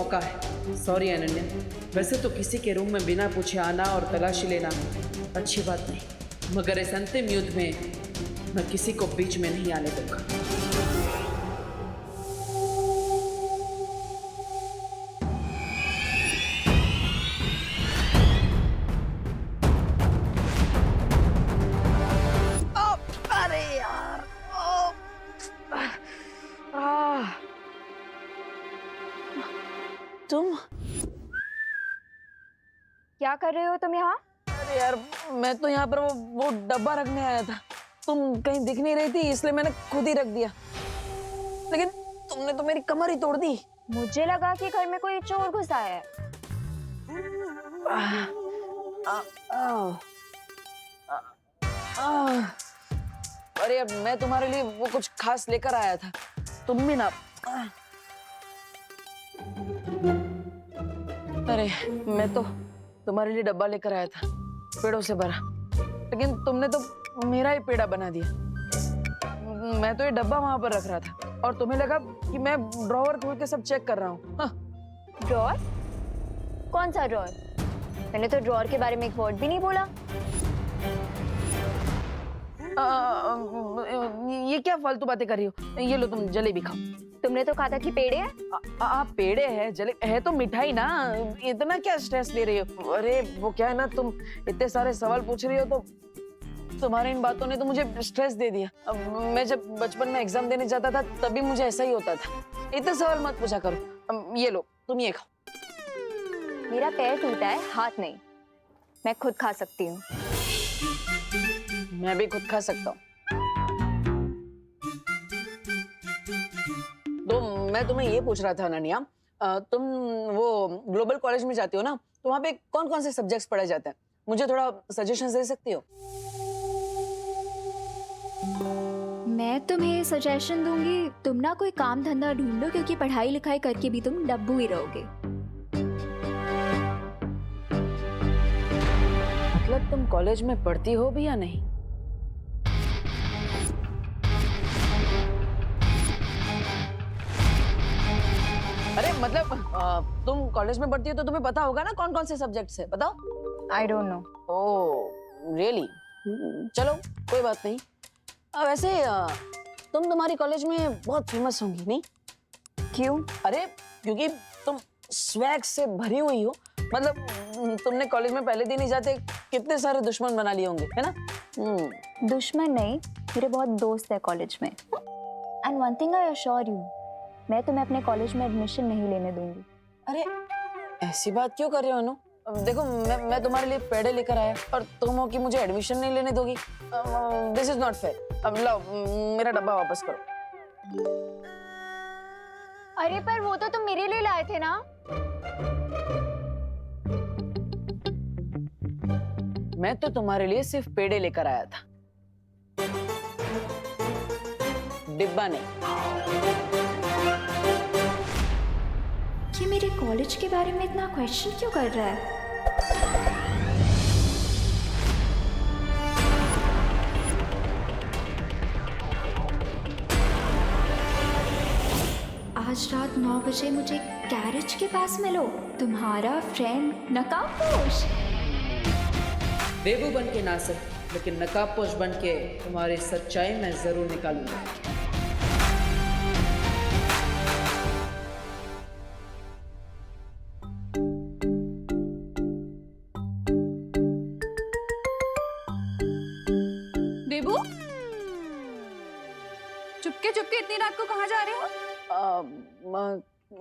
मौका है। सॉरी अनन्या, वैसे तो किसी के रूम में बिना पूछे आना और तलाशी लेना अच्छी बात नहीं, मगर इस अंतिम युद्ध में मैं किसी को बीच में नहीं आने दूंगा। अरे यार, तुम क्या कर रहे हो तुम यहाँ? अरे यार, मैं तो यहाँ पर वो डब्बा रखने आया था। तुम कहीं दिख नहीं रही थी, इसलिए मैंने खुद ही रख दिया। लेकिन तुमने तो मेरी कमर ही तोड़ दी। मुझे लगा कि घर में कोई चोर घुसा है। अरे यार, मैं तुम्हारे लिए वो कुछ खास लेकर आया था, तुम भी ना। अरे मैं तो तुम्हारे लिए डब्बा लेकर आया था, पेड़ों से भरा, लेकिन तुमने तो मेरा ही पेड़ा बना दिया। मैं तो ये डब्बा वहां पर रख रहा था और तुम्हें लगा कि मैं ड्रॉवर खोल के सब चेक कर रहा हूँ। हाँ। ड्रॉर? कौन सा ड्रॉर? मैंने तो ड्रॉर के बारे में एक वर्ड भी नहीं बोला। ये क्या फालतू बातें कर रही हो? ये लो, तुम जलेबी खाओ। तुमने तो कहा था कि पेड़े हैं। पेड़े है, जले है तो मिठाई ना। इतना क्या स्ट्रेस ले रही हो? अरे वो क्या है ना, तुम इतने सारे सवाल पूछ रही हो तो तुम्हारी इन बातों ने तो मुझे स्ट्रेस दे दिया। अब मैं जब बचपन में एग्जाम देने जाता था तभी मुझे ऐसा ही होता था। इतने सवाल मत पूछा करो। ये लो, तुम ये खाओ। मेरा पैर टूटा है, हाथ नहीं। मैं खुद खा सकती हूँ। मैं भी खुद खा सकता हूँ। तो मैं तुम्हें ये पूछ रहा था अनन्या, तुम वो ग्लोबल कॉलेज में जाती हो ना, तो वहाँ पे कौन कौन से सब्जेक्ट्स पढ़ाए जाते हैं? मुझे थोड़ा सजेशन दे सकती हो? मैं तुम्हें सजेशन दूंगी, तुम ना कोई काम धंधा ढूंढो, क्योंकि पढ़ाई लिखाई करके भी तुम डब्बू ही रहोगे। मतलब तुम कॉलेज में पढ़ती हो भी या नहीं? अरे मतलब तुम कॉलेज में पढ़ती हो तो तुम्हें पता होगा ना कौन कौन से सब्जेक्ट्स है, बताओ। I don't know. Oh really? चलो कोई बात नहीं। वैसे तुम्हारी कॉलेज में बहुत फेमस होंगी नहीं? क्यों? अरे क्योंकि तुम स्वैग से भरी हुई हो। मतलब तुमने कॉलेज में पहले दिन ही जाते कितने सारे दुश्मन बना लिए होंगे, है ना? दुश्मन नहीं, मेरे बहुत दोस्त है कॉलेज में। And one thing I assure you, मैं तुम्हें अपने कॉलेज में एडमिशन नहीं लेने दूंगी। अरे ऐसी बात क्यों कर रहे हो अनु? देखो मैं तुम्हारे लिए पेड़े लेकर आया और तुम हो कि मुझे एडमिशन नहीं लेने दोगी। This is not fair. अब लाओ, मेरा डब्बा वापस करो। अरे पर वो तो तुम मेरे लिए लाए थे ना। मैं तो तुम्हारे लिए सिर्फ पेड़े लेकर आया था, डिब्बा नहीं। ये मेरे कॉलेज के बारे में इतना क्वेश्चन क्यों कर रहा है? आज रात 9 बजे मुझे गैरेज के पास मिलो, तुम्हारा फ्रेंड नकाबपोश। बेबू बन के ना सक, लेकिन नकाबपोश बन के तुम्हारी सच्चाई मैं जरूर निकालूंगा। बेबू, चुपके चुपके इतनी रात को कहाँ जा रहे हो?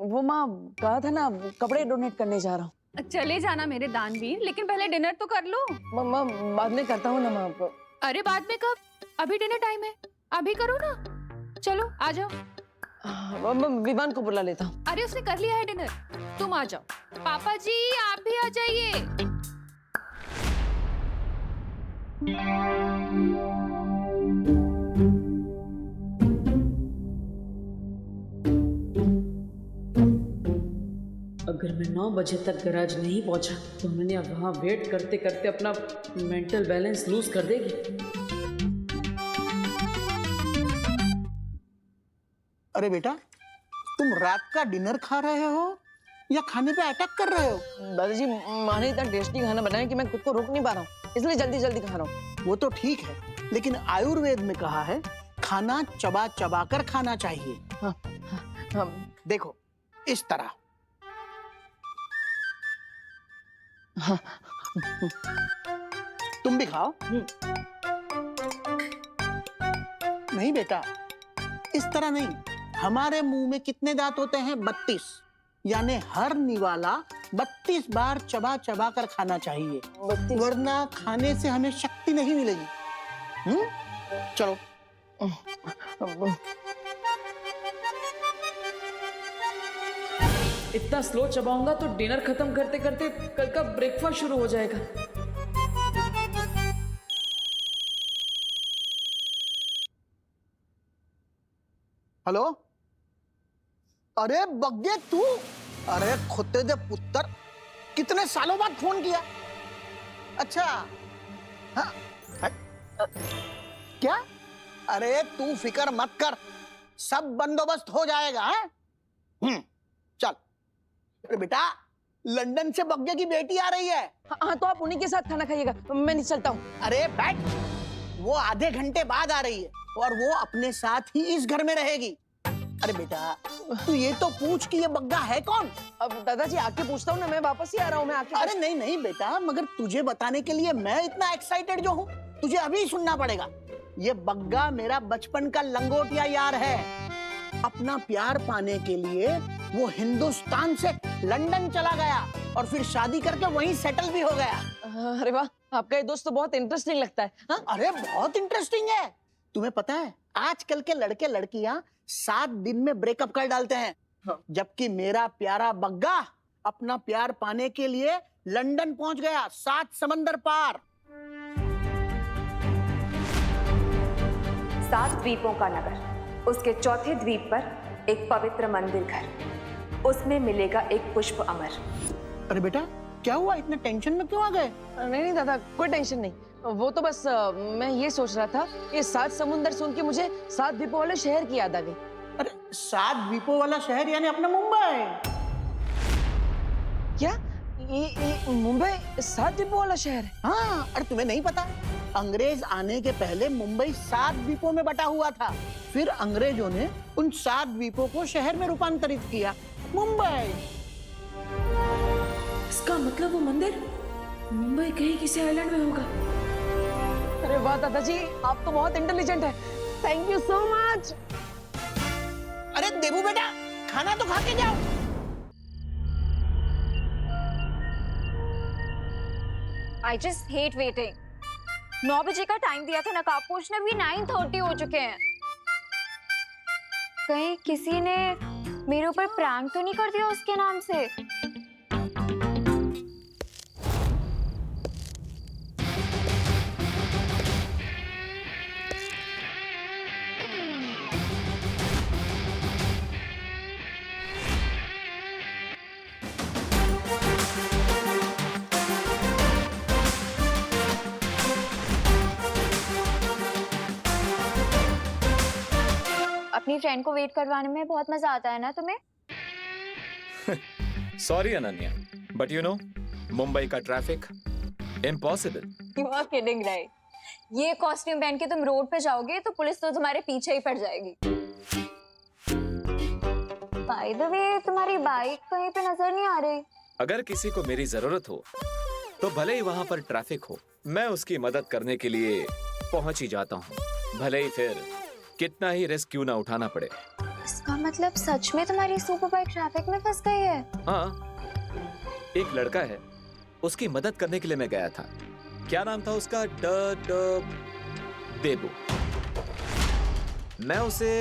वो माँ कहा था ना, कपड़े डोनेट करने जा रहा हूँ। चले जाना मेरे दानवीर, लेकिन पहले डिनर तो कर लो। माँ बाद में करता हूँ ना माँ। अरे बाद में कब? अभी डिनर टाइम है, अभी करो ना। चलो आ जाओ। मैं विवान को बुला लेता हूँ। अरे उसने कर लिया है डिनर, तुम आ जाओ। पापा जी आप भी आ जाइए। अगर मैं 9 बजे तक गैराज नहीं पहुंचा तो अनन्या वहां वेट करते करते अपना मेंटल बैलेंस लूज कर देगी। अरे बेटा, तुम रात का डिनर खा रहे हो या खाने पे अटैक कर रहे हो? दादाजी माँ ने इतना टेस्टी खाना बनाया कि मैं खुद को रोक नहीं पा रहा हूँ, इसलिए जल्दी जल्दी खा रहा हूँ। वो तो ठीक है, लेकिन आयुर्वेद में कहा है खाना चबा चबा कर खाना चाहिए। हाँ, देखो इस तरह। हाँ। तुम भी खाओ। नहीं बेटा, इस तरह नहीं। हमारे मुंह में कितने दांत होते हैं? 32। यानी हर निवाला 32 बार चबा चबा कर खाना चाहिए, वरना खाने से हमें शक्ति नहीं मिलेगी। चलो। इतना स्लो चबाऊंगा तो डिनर खत्म करते करते कल का ब्रेकफास्ट शुरू हो जाएगा। हेलो, अरे बग्गे तू, अरे खुदे दे पुत्र, कितने सालों बाद फोन किया? अच्छा, हाँ, क्या? अरे तू फिक्र मत कर, सब बंदोबस्त हो जाएगा। चल। अरे बेटा, लंदन से बग्गे की बेटी आ रही है। हाँ, तो आप उन्हीं के साथ खाना खाइएगा, मैं नहीं चलता हूँ। अरे बैठ, वो आधे घंटे बाद आ रही है और वो अपने साथ ही इस घर में रहेगी। अरे बेटा, तू ये तो पूछ कि ये बग्गा है कौन? अब दादाजी आके पूछता हूँ ना, मैं वापस ही आ रहा हूँ, मैं आके। अरे नहीं नहीं बेटा, मगर तुझे बताने के लिए मैं इतना एक्साइटेड जो हूँ, तुझे अभी सुनना पड़ेगा। ये बग्गा मेरा बचपन का लंगोटिया यार है। अपना प्यार पाने के लिए वो हिंदुस्तान से लंदन चला गया और फिर शादी करके वहीं सेटल भी हो गया। अरे वाह, आपका ये दोस्त तो बहुत इंटरेस्टिंग लगता है। हाँ? अरे बहुत इंटरेस्टिंग है। तुम्हें पता है, आजकल के लड़के लड़कियां 7 दिन में ब्रेकअप कर डालते हैं। हाँ। जबकि मेरा प्यारा बग्गा अपना प्यार पाने के लिए लंदन पहुंच गया, 7 समंदर पार। 7 द्वीपों का नगर, उसके चौथे द्वीप पर एक पवित्र मंदिर घर, उसमें मिलेगा एक पुष्प अमर। अरे बेटा, क्या हुआ? इतने टेंशन में क्यों आ गए? नहीं दादा, कोई टेंशन नहीं। वो तो बस मैं ये सोच रहा था, ये 7 समुंदर सुन के मुझे 7 द्वीपों वाले शहर की याद आ गई। अरे 7 द्वीपों वाला शहर यानी अपना मुंबई। क्या ये मुंबई 7 द्वीपों वाला शहर है? हाँ, अरे तुम्हें नहीं पता? अंग्रेज आने के पहले मुंबई 7 द्वीपों में बटा हुआ था। फिर अंग्रेजों ने उन 7 द्वीपों को शहर में रूपांतरित किया, मुंबई। इसका मतलब वो मंदिर मुंबई कहीं किसी आइलैंड में होगा। अरे वाह दादाजी, आप तो बहुत इंटेलिजेंट है। Thank you so much. अरे देबू बेटा, खाना तो खा के जाओ। I just hate waiting. 9 बजे का टाइम दिया था नकाब पोछने, अभी 9:30 हो चुके हैं। कहीं किसी ने मेरे ऊपर प्रैंक तो नहीं कर दिया उसके नाम से? अपनी फ्रेंड को वेट करवाने में बहुत मजा आता है ना तुम्हें? Sorry Ananya, but you know Mumbai का traffic impossible. You are kidding, right? ये कॉस्ट्यूम पहन के तुम रोड पे जाओगे तो पुलिस तो तुम्हारे पीछे ही पड़ जाएगी। By the way, तुम्हारी बाइक कहीं पे नजर नहीं आ रही। अगर किसी को मेरी जरूरत हो तो भले ही वहाँ पर ट्रैफिक हो, मैं उसकी मदद करने के लिए पहुंच ही जाता हूँ, भले ही फिर कितना ही रिस्क क्यों ना उठाना पड़े। इसका मतलब सच में तुम्हारी सुपर बाइक ट्रैफिक में फंस गई है? हाँ, एक लड़का है, उसकी मदद करने के लिए मैं गया था। क्या नाम था उसका? देबू। मैं उसे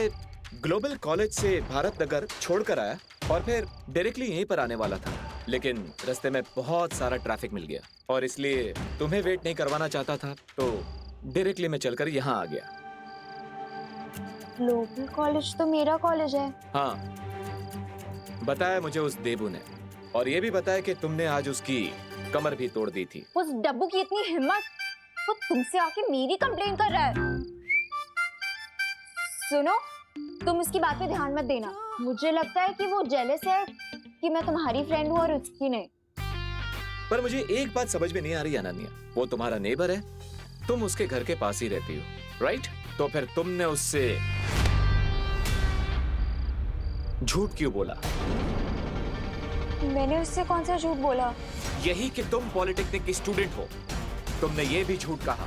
ग्लोबल कॉलेज से भारत नगर छोड़कर आया और फिर डायरेक्टली यहीं पर आने वाला था, लेकिन रास्ते में बहुत सारा ट्रैफिक मिल गया और इसलिए तुम्हें वेट नहीं करवाना चाहता था, तो डायरेक्टली मैं चलकर यहाँ आ गया। ग्लोबल कॉलेज तो मेरा कॉलेज है। हाँ, बताया मुझे उस देबू ने, और ये भी बताया कि तुमने आज उसकी कमर भी तोड़ दी थी। उस डब्बू की इतनी हिम्मत, वो तुमसे आके मेरी कंप्लेन कर रहा है। सुनो, तुम इसकी बात पे ध्यान मत देना। मुझे लगता है कि वो जेलस है कि मैं तुम्हारी फ्रेंड हूँ और उसकी नहीं। पर मुझे एक बात समझ में नहीं आ रही अनन्या, वो तुम्हारा नेबर है, तुम उसके घर के पास ही रहती हो, राइट? तो फिर तुमने उससे झूठ क्यों बोला? मैंने उससे कौन सा झूठ बोला? यही कि तुम पॉलिटेक्निक की स्टूडेंट हो। तुमने ये भी झूठ कहा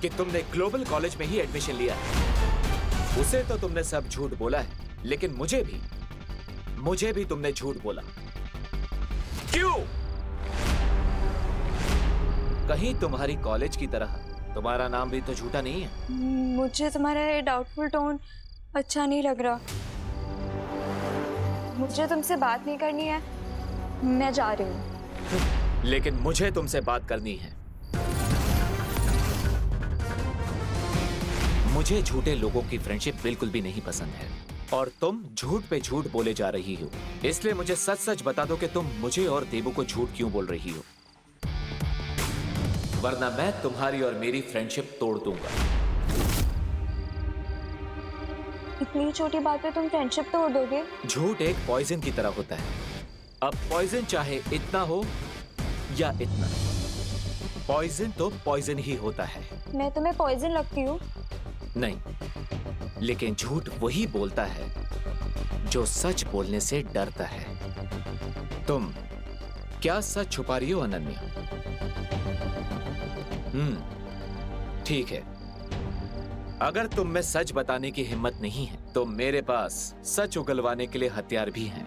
कि तुमने ग्लोबल कॉलेज में ही एडमिशन लिया है। उसे तो तुमने सब झूठ बोला है, लेकिन मुझे भी तुमने झूठ बोला। क्यों? कहीं तुम्हारी कॉलेज की तरह तुम्हारा नाम भी तो झूठा नहीं है। मुझे तुम्हारा ये डाउटफुल टोन अच्छा नहीं लग रहा। मुझे तुमसे बात नहीं करनी है, मैं जा रही हूँ। लेकिन मुझे तुमसे बात करनी है। मुझे झूठे लोगों की फ्रेंडशिप बिल्कुल भी नहीं पसंद है, और तुम झूठ पे झूठ बोले जा रही हो। इसलिए मुझे सच सच बता दो कि तुम मुझे और देबू को झूठ क्यों बोल रही हो, वरना मैं तुम्हारी और मेरी फ्रेंडशिप तोड़ दूंगा। इतनी छोटी बात पे तुम फ्रेंडशिप तोड़ दोगे? झूठ एक पॉइजन की तरह होता है। अब पॉइजन चाहे इतना हो या इतना, पॉइजन तो पॉइजन ही होता है। मैं तुम्हें पॉइजन लगती हूँ? नहीं, लेकिन झूठ वही बोलता है जो सच बोलने से डरता है। तुम क्या सच छुपा रही हो अनन्या? ठीक है, अगर तुम में सच बताने की हिम्मत नहीं है तो मेरे पास सच उगलवाने के लिए हथियार भी हैं।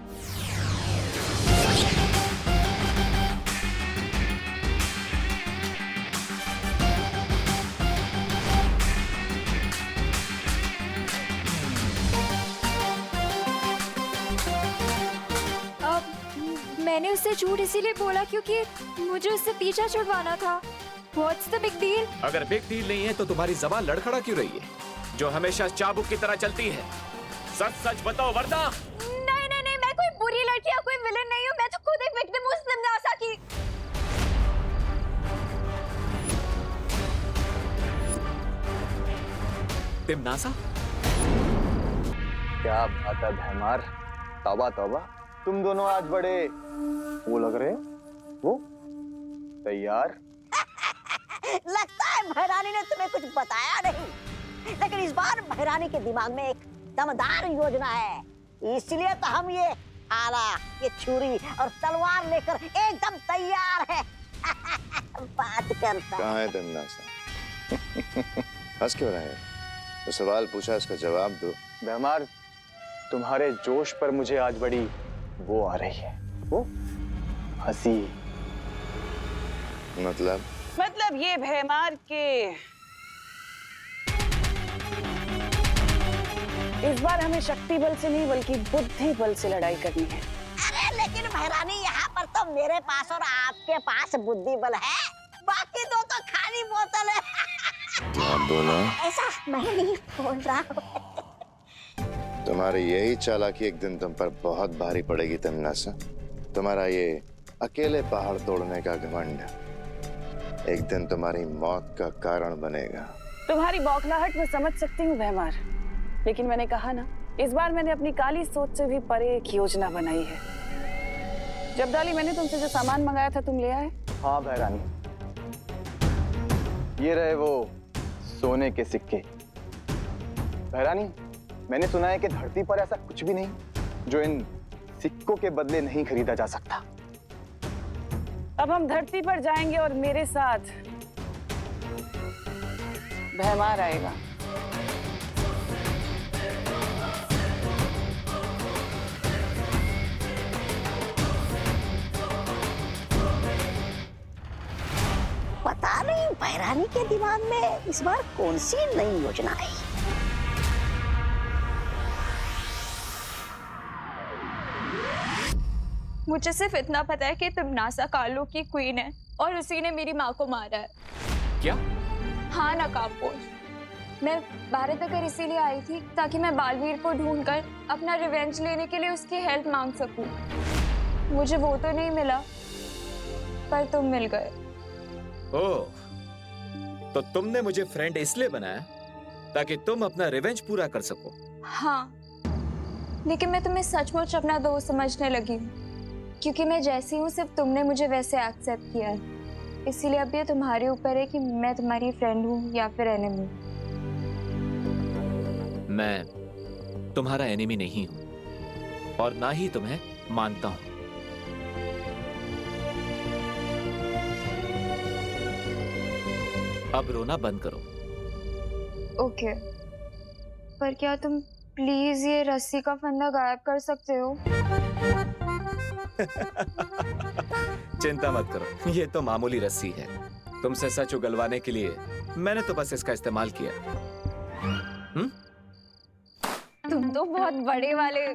मैंने उससे झूठ इसीलिए बोला क्योंकि मुझे उससे पीछा छुड़वाना था। What's the big deal? अगर बिग डील नहीं है तो तुम्हारी जबान लड़खड़ा क्यों रही है, जो हमेशा चाबुक की तरह चलती है? सच सच बताओ वरना। नहीं नहीं नहीं, मैं कोई बुरी लड़की या कोई विलेन नहीं हूँ। मैं तो खुद एक विक्टिम हूँ उस निम्नासा की। तिमनासा? क्या बात है भैमार, तौबा तौबा, तुम दोनों आज बड़े वो लग रहे हो। वो तैयार? लगता है भैरानी ने तुम्हें कुछ बताया नहीं, लेकिन इस बार भैरानी के दिमाग में एक दमदार योजना है, इसलिए तो हम ये आला, ये छुरी और तलवार लेकर एकदम तैयार है। बात करता कहाँ है तिमनासा? हंस क्यों रहे हैं? तो सवाल पूछा, इसका जवाब दो। भैमार, तुम्हारे जोश पर मुझे आज बड़ी वो आ रही है, वो हंसी। मतलब ये भैमार के इस बार हमें शक्ति बल से नहीं बल्कि बुद्धि बल से लड़ाई करनी है। अरे लेकिन भैरानी, यहाँ पर तो मेरे पास और आपके पास बुद्धि बल है, बाकी दो तो खाली बोतल है। आप दोनों ऐसा मैं नहीं बोल रहा हूँ। तुम्हारी यही चालाकी एक दिन तुम पर बहुत भारी पड़ेगी तिमनासा। तुम्हारा ये अकेले पहाड़ तोड़ने का घमंड एक दिन तुम्हारी मौत का कारण बनेगा। तुम्हारी बौखलाहट में समझ सकती हूँ भैमार, लेकिन मैंने कहा ना, इस बार मैंने अपनी काली सोच से भी परे एक योजना बनाई है। जब डाली मैंने तुमसे जो सामान मंगाया था तुम ले आए? हाँ भैरानी, ये रहे वो सोने के सिक्के। भैरानी, मैंने सुना है कि धरती पर ऐसा कुछ भी नहीं जो इन सिक्कों के बदले नहीं खरीदा जा सकता। अब हम धरती पर जाएंगे और मेरे साथ भैमार आएगा। पता नहीं भैरानी के दिमाग में इस बार कौन सी नई योजना आई। मुझे सिर्फ इतना पता है कि तिमनासा कालो की क्वीन है और उसी ने मेरी माँ को मारा है। क्या? हाँ नकाबपोश, मैं भारत नगर इसीलिए आई थी ताकि मैं बालवीर को ढूंढकर अपना रिवेंज लेने के लिए उसकी हेल्प मांग सकूं। मुझे वो तो नहीं मिला, पर तुम मिल गए। ओह, तो तुमने मुझे फ्रेंड इसलिए बनाया ताकि तुम अपना रिवेंज पूरा कर सको? हाँ, लेकिन मैं तुम्हें सचमुच अपना दोस्त समझने लगी हूँ। क्योंकि मैं जैसी हूँ सिर्फ तुमने मुझे वैसे एक्सेप्ट किया है, इसीलिए अब ये तुम्हारे ऊपर है कि मैं तुम्हारी फ्रेंड हूँ या फिर एनिमी। मैं तुम्हारा एनिमी नहीं हूं और ना ही तुम्हें मानता हूं। अब रोना बंद करो। ओके, पर क्या तुम प्लीज ये रस्सी का फंदा गायब कर सकते हो? चिंता मत करो, ये तो मामूली रस्सी है। तुमसे सच उगलवाने के लिए मैंने तो बस इसका इस्तेमाल किया। तुम तो बहुत बड़े वाले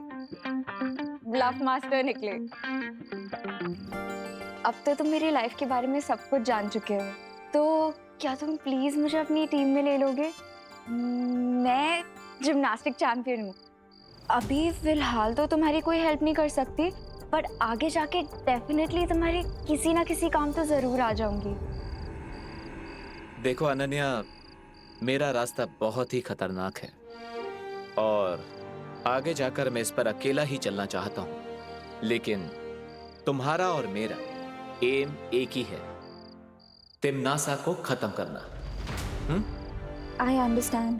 ब्लफ मास्टर निकले। अब तो तुम मेरी लाइफ के बारे में सब कुछ जान चुके हो, तो क्या तुम प्लीज मुझे अपनी टीम में ले लोगे? मैं जिम्नास्टिक चैंपियन हूँ। अभी फिलहाल तो तुम्हारी कोई हेल्प नहीं कर सकती, पर आगे जाके डेफिनेटली तुम्हारे किसी ना किसी काम तो जरूर आ जाऊंगी। देखो अनन्या, मेरा रास्ता बहुत ही खतरनाक है और आगे जाकर मैं इस पर अकेला ही चलना चाहता हूँ, लेकिन तुम्हारा और मेरा एम एक ही है, तिम्नासा को खत्म करना। आई अंडरस्टैंड,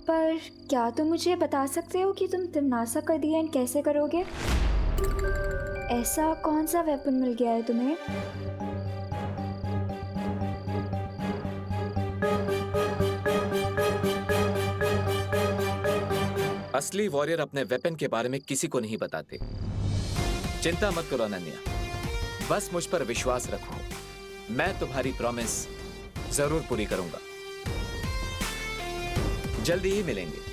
पर क्या तुम मुझे बता सकते हो कि तुम तिम्नासा का दी एंड कैसे करोगे? ऐसा कौन सा वेपन मिल गया है तुम्हें? असली वॉरियर अपने वेपन के बारे में किसी को नहीं बताते। चिंता मत करो अनन्या, बस मुझ पर विश्वास रखो, मैं तुम्हारी प्रॉमिस जरूर पूरी करूंगा। जल्दी ही मिलेंगे।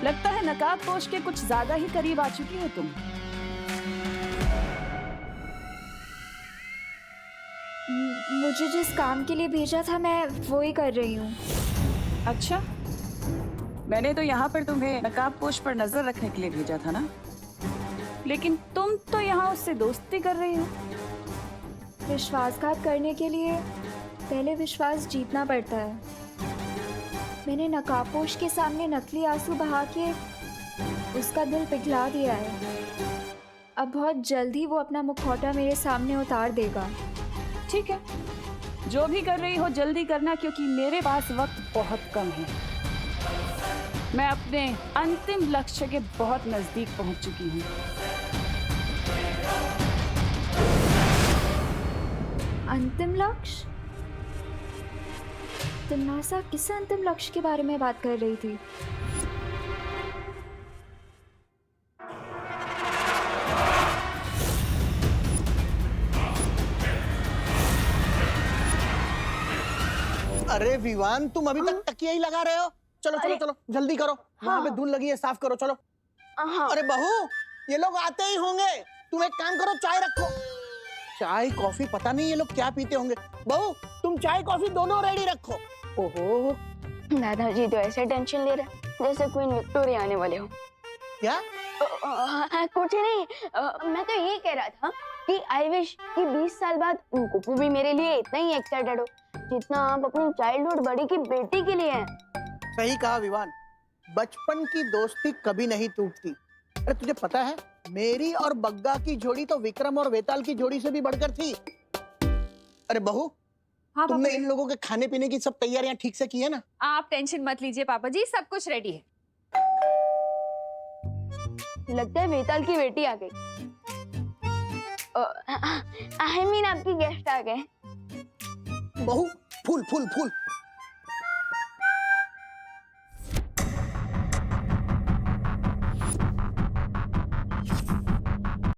लगता है नकाबपोश के कुछ ज्यादा ही करीब आ चुकी हो तुम। मुझे जिस काम के लिए भेजा था मैं वो ही कर रही हूँ। अच्छा, मैंने तो यहाँ पर तुम्हें नकाबपोश पर नजर रखने के लिए भेजा था ना, लेकिन तुम तो यहाँ उससे दोस्ती कर रही हो। विश्वासघात करने के लिए पहले विश्वास जीतना पड़ता है। मैंने नकाबपोश के सामने नकली आंसू बहा के उसका दिल पिघला दिया है। अब बहुत जल्दी वो अपना मुखौटा मेरे सामने उतार देगा। ठीक है, जो भी कर रही हो जल्दी करना, क्योंकि मेरे पास वक्त बहुत कम है। मैं अपने अंतिम लक्ष्य के बहुत नजदीक पहुंच चुकी हूँ। अंतिम लक्ष्य? तिम्नासा किस अंतिम लक्ष्य के बारे में बात कर रही थी? अरे विवान, तुम अभी तक तकिया ही लगा रहे हो? चलो चलो चलो, जल्दी करो। वहाँ पे धूल लगी है, साफ करो। चलो। अरे बहू, ये लोग आते ही होंगे। तुम एक काम करो, चाय रखो। चाय कॉफी पता नहीं ये लोग क्या पीते होंगे। बहू, तुम चाय कॉफी दोनों रेडी रखो। ओहो, दादाजी तो ऐसे टेंशन ले रहे जैसे क्वीन विक्टोरिया आने वाले हो। क्या? कुछ नहीं, मैं तो ये कह रहा था कि आई विश कि 20 साल बाद कुप्पू भी मेरे लिए इतना ही एक्साइटेड हो जितना आप अपनी चाइल्डहुड बड़ी की बेटी के लिए हैं। सही कहा विवान, बचपन की दोस्ती कभी नहीं टूटती। अरे तुझे पता है, मेरी और बग्गा की जोड़ी तो विक्रम और वेताल की जोड़ी से भी बढ़कर थी। अरे बहू, हाँ, तुमने इन लोगों के खाने पीने की सब तैयारियां ठीक से की है ना? आप टेंशन मत लीजिए पापा जी, सब कुछ रेडी है। लगता है वेताल की बेटी आ गई। आई मीन आपकी गेस्ट आ गए। बहू, फूल फूल फूल